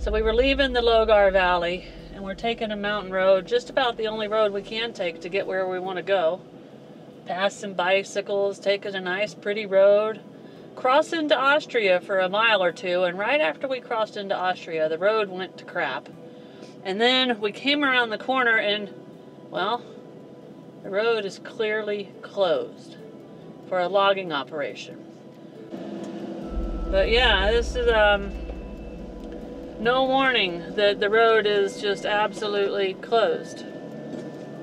So we were leaving the Logar Valley and we're taking a mountain road, just about the only road we can take to get where we want to go. Past some bicycles, taking a nice pretty road, cross into Austria for a mile or two, and right after we crossed into Austria, the road went to crap. And then we came around the corner and, well, the road is clearly closed for a logging operation. But yeah, this is no warning that the road is just absolutely closed.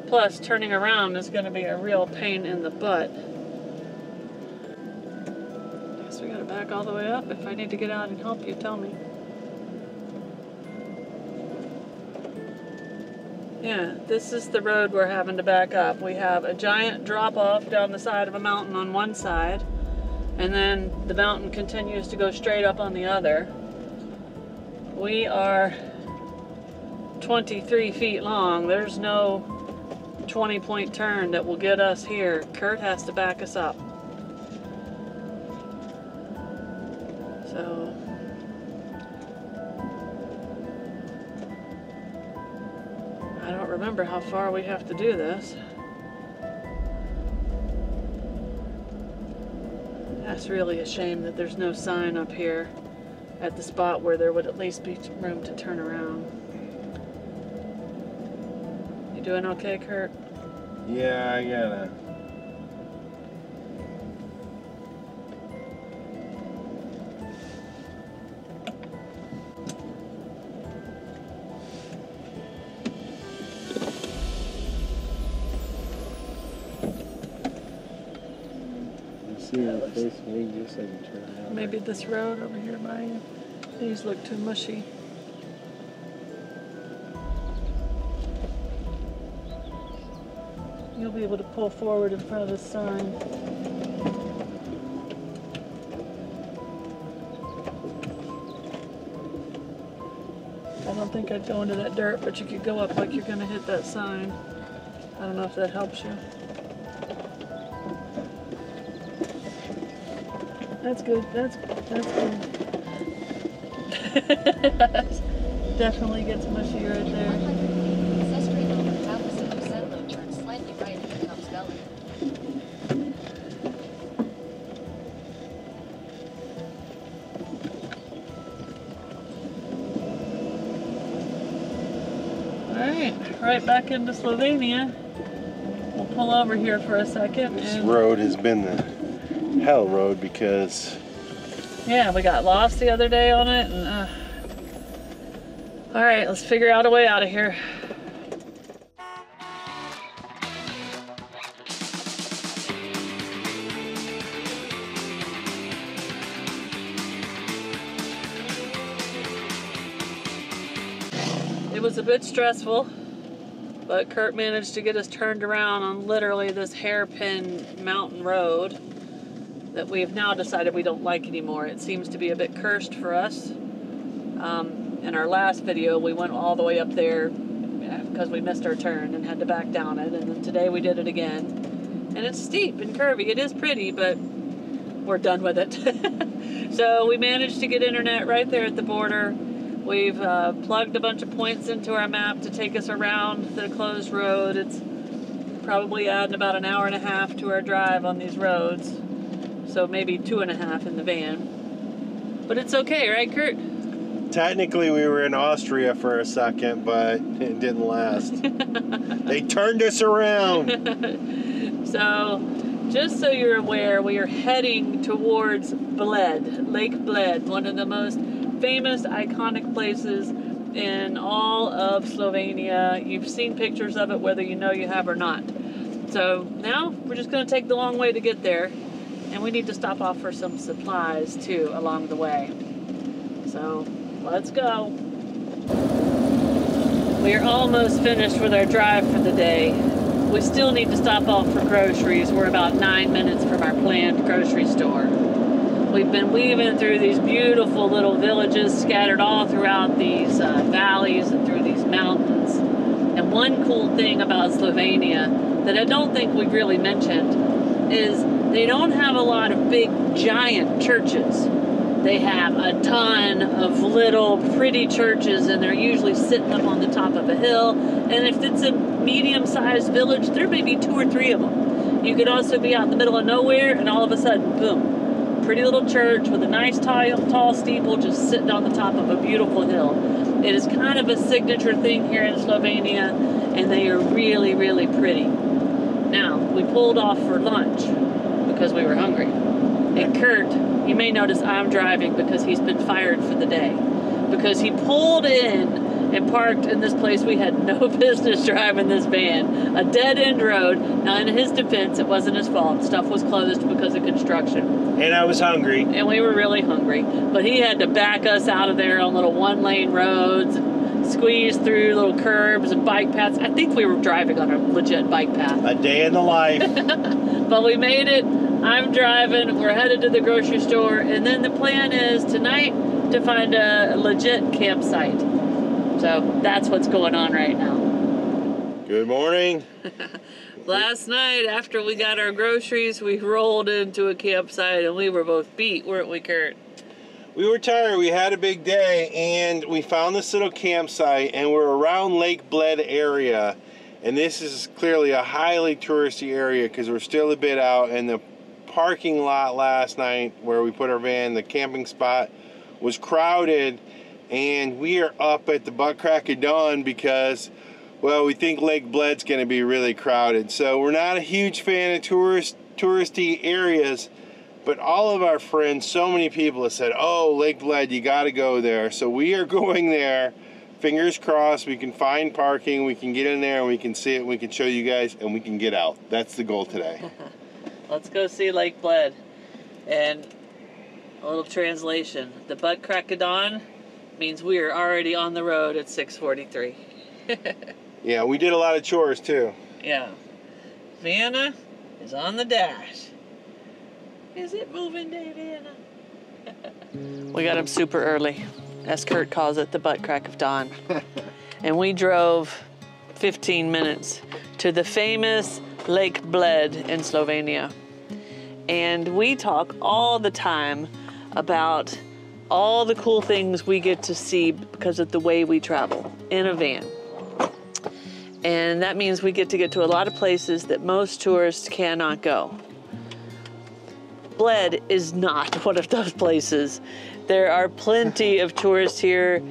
Plus, turning around is going to be a real pain in the butt. Guess we gotta back all the way up. If I need to get out and help you, tell me. Yeah, this is the road we're having to back up. We have a giant drop off down the side of a mountain on one side, and then the mountain continues to go straight up on the other. We are 23 feet long. There's no 20-point turn that will get us here. Curt has to back us up. So I don't remember how far we have to do this. That's really a shame that there's no sign up here at the spot where there would at least be room to turn around. You doing okay, Curt? Yeah, I gotta. See your face, maybe just so you can turn around. Maybe this road over here by you. These look too mushy. You'll be able to pull forward in front of this sign. I don't think I'd go into that dirt, but you could go up like you're gonna hit that sign. I don't know if that helps you. That's good. That's good. Definitely gets mushy right there. Turn slightly right and becomes belly. Alright, right back into Slovenia. We'll pull over here for a second. This road has been the hell road because yeah, we got lost the other day on it. And, all right, let's figure out a way out of here. It was a bit stressful, but Curt managed to get us turned around on literally this hairpin mountain road that we've now decided we don't like anymore. It seems to be a bit cursed for us. In our last video, we went all the way up there because we missed our turn and had to back down it, and then today we did it again. And it's steep and curvy. It is pretty, but we're done with it. So we managed to get internet right there at the border. We've plugged a bunch of points into our map to take us around the closed road. It's probably adding about an hour and a half to our drive on these roads. So maybe 2.5 in the van. But it's okay, right, Curt? technically we were in Austria for a second, but it didn't last. They turned us around. So, just so you're aware, we are heading towards Bled, Lake Bled, one of the most famous, iconic places in all of Slovenia. You've seen pictures of it, whether you know you have or not. So now we're just going to take the long way to get there, and we need to stop off for some supplies too along the way. So let's go. We are almost finished with our drive for the day. We still need to stop off for groceries. We're about 9 minutes from our planned grocery store. We've been weaving through these beautiful little villages scattered all throughout these valleys and through these mountains. And one cool thing about Slovenia that I don't think we've really mentioned is they don't have a lot of big giant churches. They have a ton of little pretty churches, and they're usually sitting up on the top of a hill. And if it's a medium-sized village, there may be 2 or 3 of them. You could also be out in the middle of nowhere, and all of a sudden, boom, pretty little church with a nice tall steeple just sitting on the top of a beautiful hill. It is kind of a signature thing here in Slovenia, and they are really, really pretty. Now, we pulled off for lunch because we were hungry. And Kurt, you may notice I'm driving because he's been fired for the day. Because he pulled in and parked in this place we had no business driving this van. A dead-end road. Now, in his defense, it wasn't his fault. Stuff was closed because of construction. And I was hungry. And we were really hungry. But he had to back us out of there on little one-lane roads and squeeze through little curbs and bike paths. I think we were driving on a legit bike path. A day in the life. But we made it. I'm driving. We're headed to the grocery store. And then the plan is tonight to find a legit campsite. So that's what's going on right now. Good morning. Last night, after we got our groceries, we rolled into a campsite and we were both beat, weren't we, Kurt? We were tired. We had a big day, and we found this little campsite, and we're around Lake Bled area. And this is clearly a highly touristy area because we're still a bit out, and the parking lot last night where we put our van, the camping spot, was crowded. And we are up at the butt crack of dawn because, well, we think Lake Bled's going to be really crowded. So we're not a huge fan of touristy areas, but all of our friends, so many people have said, oh, Lake Bled, you got to go there. So we are going there. Fingers crossed we can find parking, we can get in there, and we can see it, we can show you guys, and we can get out. That's the goal today. Let's go see Lake Bled. And a little translation. The butt crack of dawn means we are already on the road at 6:43. Yeah, we did a lot of chores too. Yeah. Vanna is on the dash. Is it moving day, Vanna? We got up super early, as Kurt calls it, the butt crack of dawn. And we drove 15 minutes to the famous Lake Bled in Slovenia. And we talk all the time about all the cool things we get to see because of the way we travel in a van. And that means we get to a lot of places that most tourists cannot go. Bled is not one of those places. There are plenty of tourists here.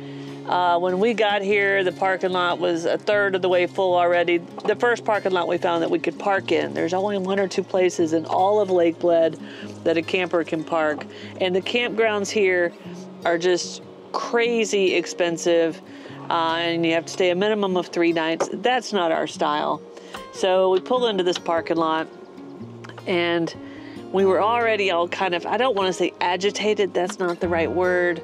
When we got here, the parking lot was a third of the way full already. The first parking lot we found that we could park in. There's only 1 or 2 places in all of Lake Bled that a camper can park. And the campgrounds here are just crazy expensive. And you have to stay a minimum of 3 nights. That's not our style. So we pull into this parking lot, and we were already all kind of, I don't want to say agitated, that's not the right word.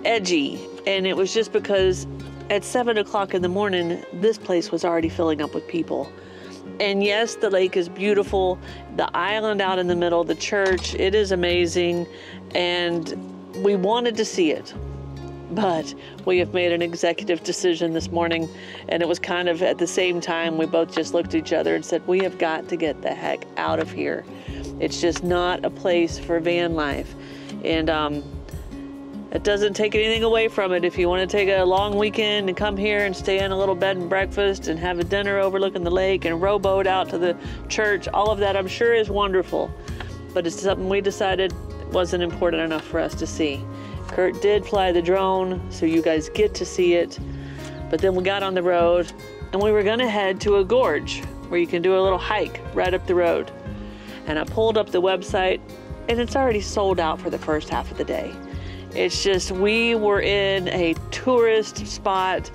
Edgy. And it was just because at 7 o'clock in the morning, this place was already filling up with people. And yes, the lake is beautiful. The island out in the middle, the church, it is amazing. And we wanted to see it. But we have made an executive decision this morning, and it was kind of at the same time we both just looked at each other and said, we have got to get the heck out of here. It's just not a place for van life. And it doesn't take anything away from it. If you want to take a long weekend and come here and stay in a little bed and breakfast and have a dinner overlooking the lake and rowboat out to the church, all of that I'm sure is wonderful. But it's something we decided wasn't important enough for us to see. Kurt did fly the drone, so you guys get to see it. But then we got on the road, and we were gonna head to a gorge where you can do a little hike right up the road. And I pulled up the website, and it's already sold out for the first half of the day. It's just, we were in a tourist spot,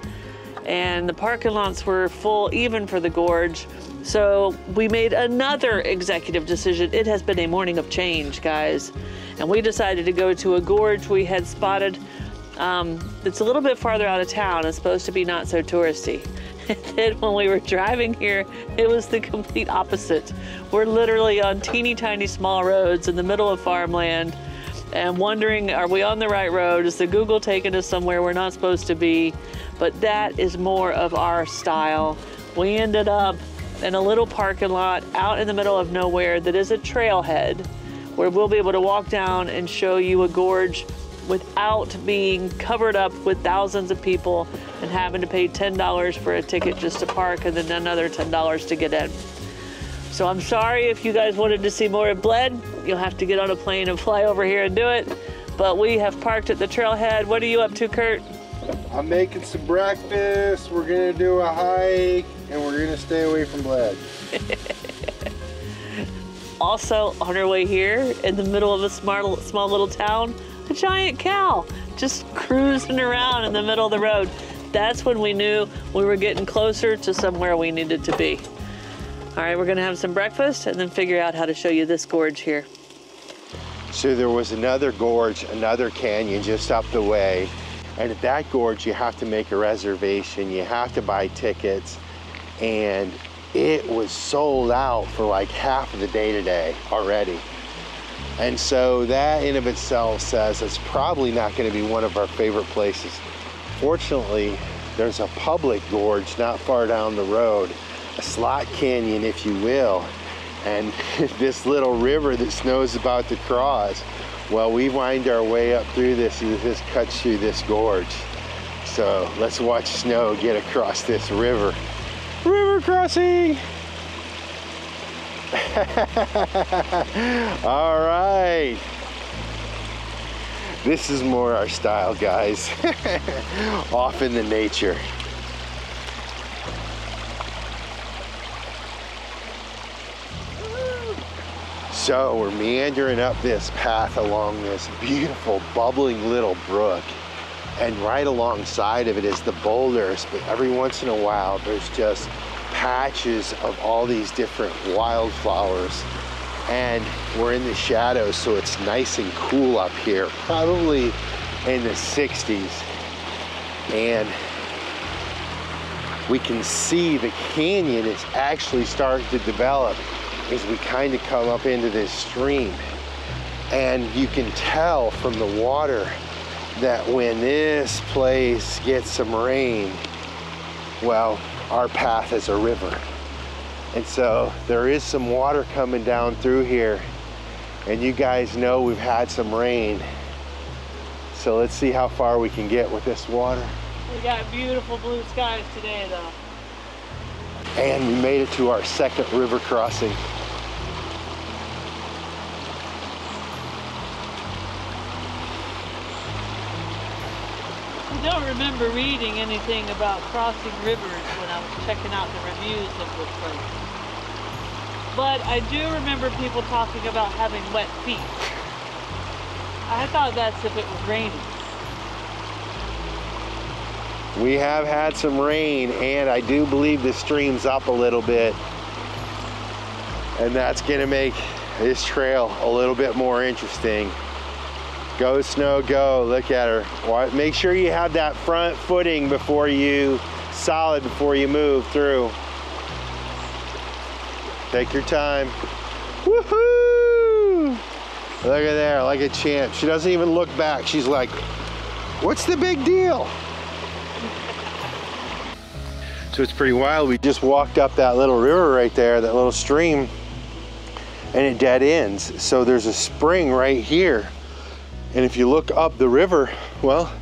and the parking lots were full even for the gorge. So we made another executive decision. It has been a morning of change, guys. And we decided to go to a gorge we had spotted. It's a little bit farther out of town. It's supposed to be not so touristy. And then when we were driving here, it was the complete opposite. We're literally on teeny tiny small roads in the middle of farmland and wondering, are we on the right road? Is the Google taking us somewhere we're not supposed to be? But that is more of our style. We ended up in a little parking lot out in the middle of nowhere that is a trailhead where we'll be able to walk down and show you a gorge without being covered up with thousands of people and having to pay $10 for a ticket just to park and then another $10 to get in. So I'm sorry if you guys wanted to see more of Bled. You'll have to get on a plane and fly over here and do it. But we have parked at the trailhead. What are you up to, Kurt? I'm making some breakfast. We're gonna do a hike and we're gonna stay away from Bled. Also, on our way here, in the middle of a small little town, a giant cow just cruising around in the middle of the road. That's when we knew we were getting closer to somewhere we needed to be. All right, we're gonna have some breakfast and then figure out how to show you this gorge here. So there was another gorge, another canyon just up the way. And at that gorge, you have to make a reservation. You have to buy tickets. And it was sold out for like half of the day today already. And so that in of itself says it's probably not going to be one of our favorite places. Fortunately, there's a public gorge not far down the road, a slot canyon, if you will. And this little river that Snow's about to cross, well, we wind our way up through this as this cuts through this gorge. So let's watch Snow get across this river. River crossing! All right. This is more our style, guys. Off in the nature. So we're meandering up this path along this beautiful bubbling little brook, and right alongside of it is the boulders, but every once in a while there's just patches of all these different wildflowers, and we're in the shadows, so it's nice and cool up here, probably in the 60s, and we can see the canyon is actually starting to develop as we kind of come up into this stream. And you can tell from the water that when this place gets some rain, well, our path is a river. And so there is some water coming down through here. And you guys know we've had some rain. So let's see how far we can get with this water. We got beautiful blue skies today, though. And we made it to our second river crossing. I don't remember reading anything about crossing rivers when I was checking out the reviews of this place. But I do remember people talking about having wet feet. I thought that's if it was raining. We have had some rain, and I do believe the stream's up a little bit. And that's gonna make this trail a little bit more interesting. Go Snow, go. Look at her. Make sure you have that front footing before you, solid before you move through. Take your time. Woohoo! Look at there, like a champ. She doesn't even look back. She's like, what's the big deal? So it's pretty wild. We just walked up that little river right there, that little stream, and it dead ends. So there's a spring right here. And if you look up the river, well,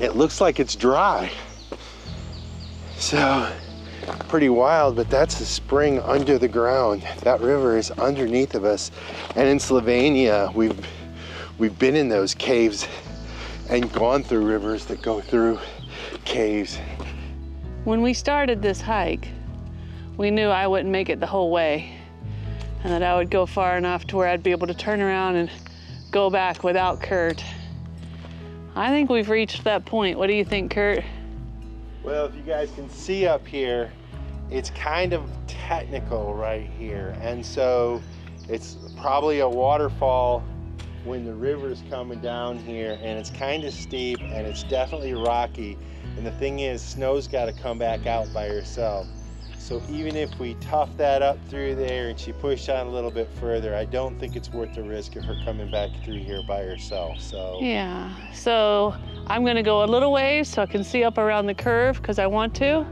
it looks like it's dry. So pretty wild, but that's a spring under the ground. That river is underneath of us. And in Slovenia, we've been in those caves and gone through rivers that go through caves. When we started this hike, we knew I wouldn't make it the whole way, and that I would go far enough to where I'd be able to turn around and go back without Kurt. I think we've reached that point. What do you think, Kurt? Well, if you guys can see up here, it's kind of technical right here. And so it's probably a waterfall when the river's coming down here, and it's kind of steep and it's definitely rocky. And the thing is, Snow's got to come back out by herself. So even if we tough that up through there and she pushed on a little bit further, I don't think it's worth the risk of her coming back through here by herself. So yeah, so I'm gonna go a little ways so I can see up around the curve because I want to,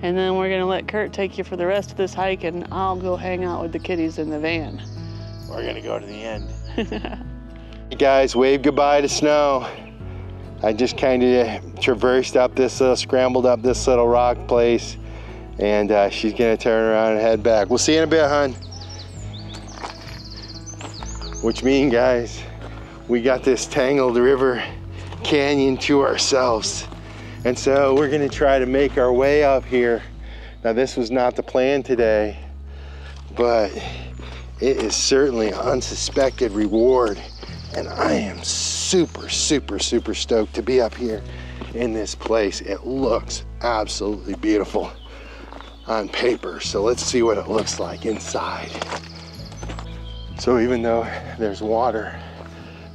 and then we're gonna let Kurt take you for the rest of this hike, and I'll go hang out with the kitties in the van. we're gonna go to the end. Hey guys, wave goodbye to Snow. I just kind of traversed up this little, scrambled up this little rock place, and she's gonna turn around and head back. We'll see you in a bit, hon. Which means, guys, we got this tangled river canyon to ourselves. And so we're gonna try to make our way up here. Now this was not the plan today, but it is certainly an unsuspected reward. And I am super, super, super stoked to be up here in this place. It looks absolutely beautiful on paper. So let's see what it looks like inside. So even though there's water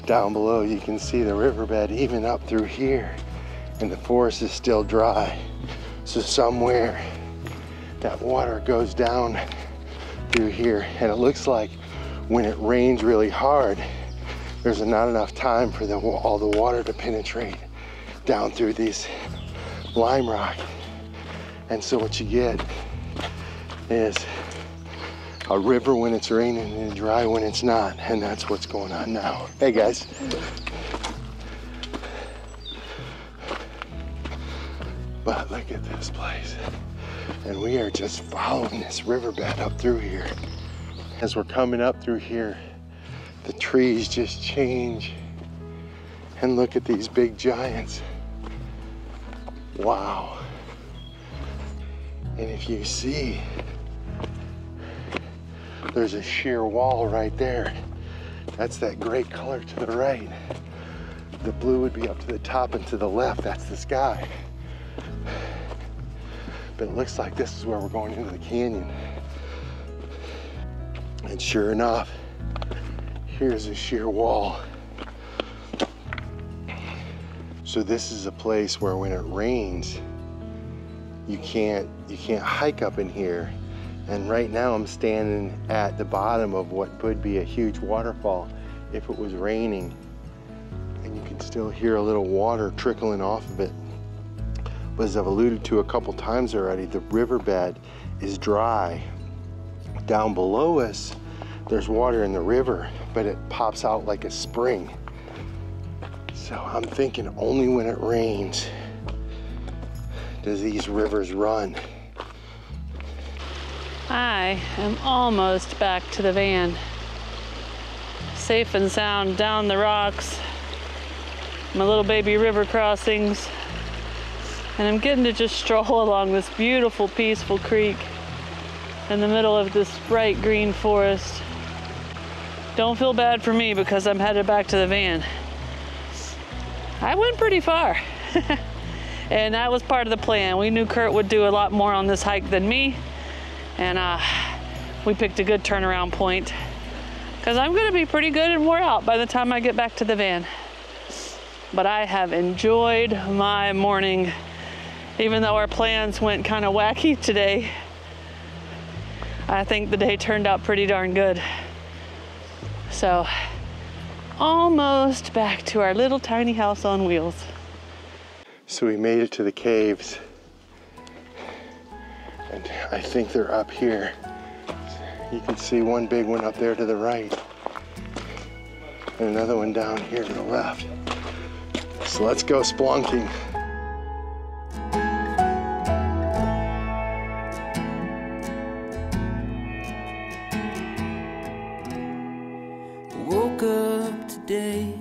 down below, you can see the riverbed even up through here, and the forest is still dry. So somewhere that water goes down through here, and it looks like when it rains really hard, there's not enough time for all the water to penetrate down through these lime rock. And so what you get is a river when it's raining and dry when it's not. And that's what's going on now. Hey guys. But look at this place. And we are just following this riverbed up through here. As we're coming up through here, the trees just change. And look at these big giants. Wow. And if you see, there's a sheer wall right there. That's that gray color to the right. The blue would be up to the top, and to the left, that's the sky. But it looks like this is where we're going into the canyon. And sure enough, here's a sheer wall. So this is a place where when it rains, you can't hike up in here. And right now I'm standing at the bottom of what could be a huge waterfall if it was raining. And you can still hear a little water trickling off of it. But as I've alluded to a couple times already, the riverbed is dry. Down below us, there's water in the river, but it pops out like a spring. So I'm thinking only when it rains does these rivers run. I am almost back to the van. Safe and sound down the rocks, my little baby river crossings, and I'm getting to just stroll along this beautiful, peaceful creek in the middle of this bright green forest. Don't feel bad for me because I'm headed back to the van. I went pretty far. And that was part of the plan. We knew Curt would do a lot more on this hike than me. And we picked a good turnaround point because I'm gonna be pretty good and wore out by the time I get back to the van. But I have enjoyed my morning, even though our plans went kind of wacky today. I think the day turned out pretty darn good. So, almost back to our little tiny house on wheels. So we made it to the caves. And I think they're up here. You can see one big one up there to the right. And another one down here to the left. So let's go splunking. Woke up today,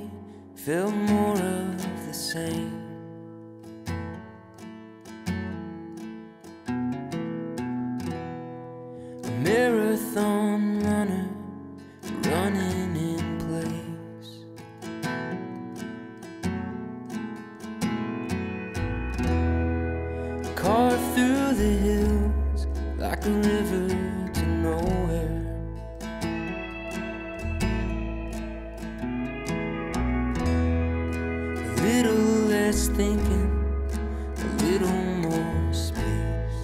felt more of the same. A marathon runner, running in place. Carved through the hills like a river to nowhere. Thinking a little more space.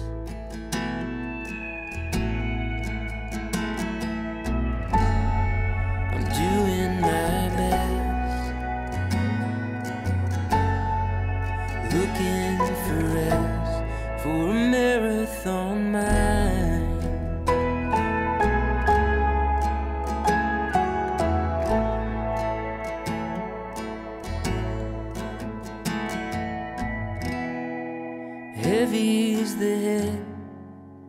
I'm doing my best, looking for rest for a marathon mind. Heavy is the head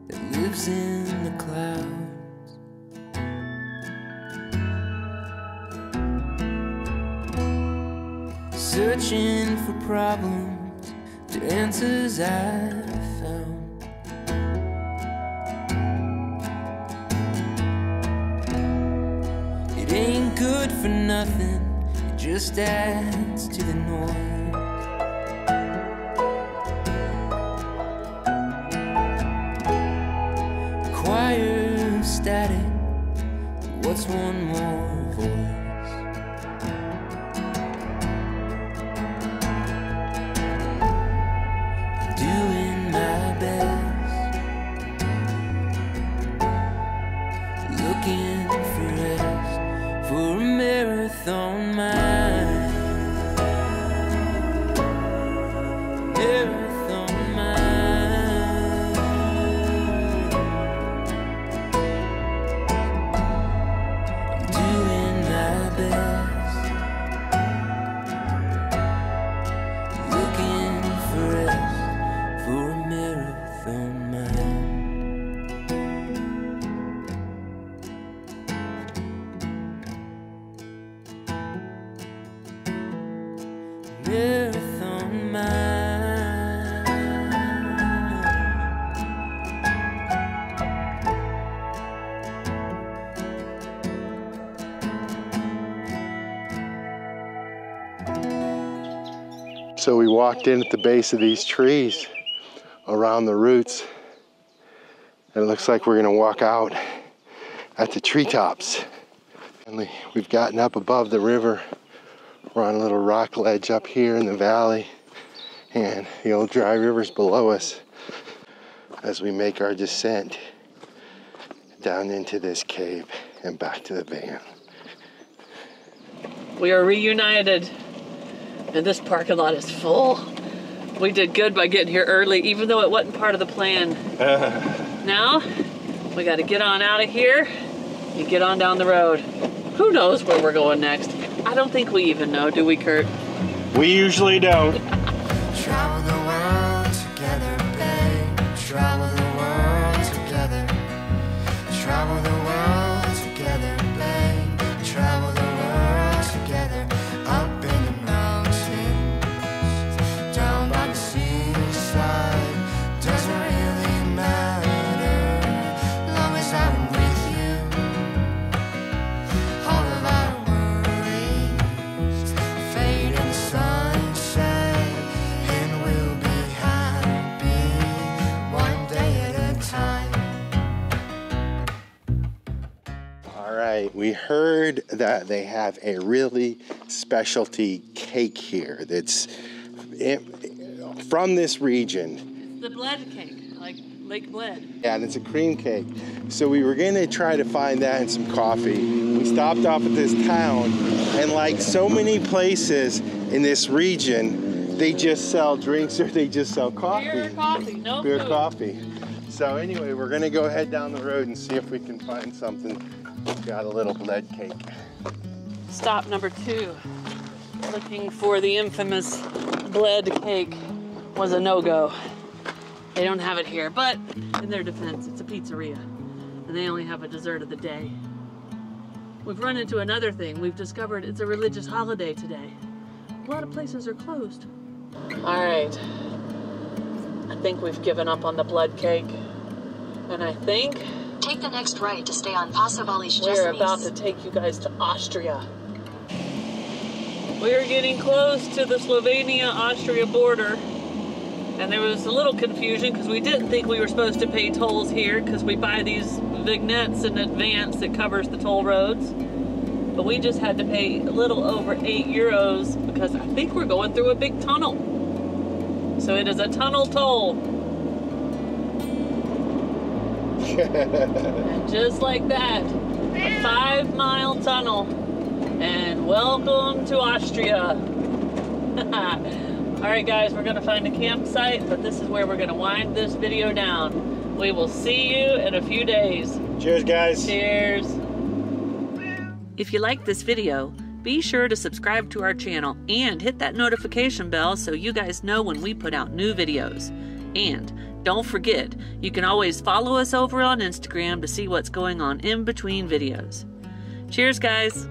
that lives in the clouds. Searching for problems to answers I've found. It ain't good for nothing, it just adds to the noise. Choir static, what's one more voice? I'm doing my best, looking for rest, for a marathon mind. Marathon mind. I'm doing my best, looking for rest, for a marathon mind. Marathon mind. So we walked in at the base of these trees around the roots. And it looks like we're gonna walk out at the treetops. And we've gotten up above the river. We're on a little rock ledge up here in the valley. And the old dry river's below us as we make our descent down into this cave and back to the van. We are reunited, and this parking lot is full. We did good by getting here early, even though it wasn't part of the plan. Now, we got to get on out of here and get on down the road. Who knows where we're going next? I don't think we even know, do we, Kurt? We usually don't. Travel the world together, babe. Travel the world together. Travel the world together, babe. Travel the world together. Up in the mountains, down by the seaside. Doesn't really matter, long as I'm with you. All of our worries fade in the sunset, and we'll be happy one day at a time. All right, we heard that they have a really specialty cake here that's from this region. The Bled cake, like Lake Bled. Yeah, and it's a cream cake. So we were gonna try to find that and some coffee. We stopped off at this town, and like so many places in this region, they just sell drinks or they just sell coffee. Beer, coffee, no Beer, food. coffee. So anyway, we're gonna go head down the road and see if we can find something. Got a little Bled cake. Stop number 2. Looking for the infamous Bled cake was a no-go. They don't have it here, but in their defense, it's a pizzeria, and they only have a dessert of the day. We've run into another thing. We've discovered it's a religious holiday today. A lot of places are closed. All right. I think we've given up on the Bled cake, and I think Take the next right to stay on Pasovali's we're about to take you guys to Austria. We're getting close to the Slovenia-Austria border, and there was a little confusion because we didn't think we were supposed to pay tolls here because we buy these vignettes in advance that covers the toll roads. But we just had to pay a little over 8 euros because I think we're going through a big tunnel. So it is a tunnel toll. And just like that, a 5-mile tunnel. And welcome to Austria. All right, guys, we're gonna find a campsite, but this is where we're gonna wind this video down. We will see you in a few days. Cheers, guys. Cheers. If you liked this video, be sure to subscribe to our channel and hit that notification bell so you guys know when we put out new videos. And don't forget, you can always follow us over on Instagram to see what's going on in between videos. Cheers, guys!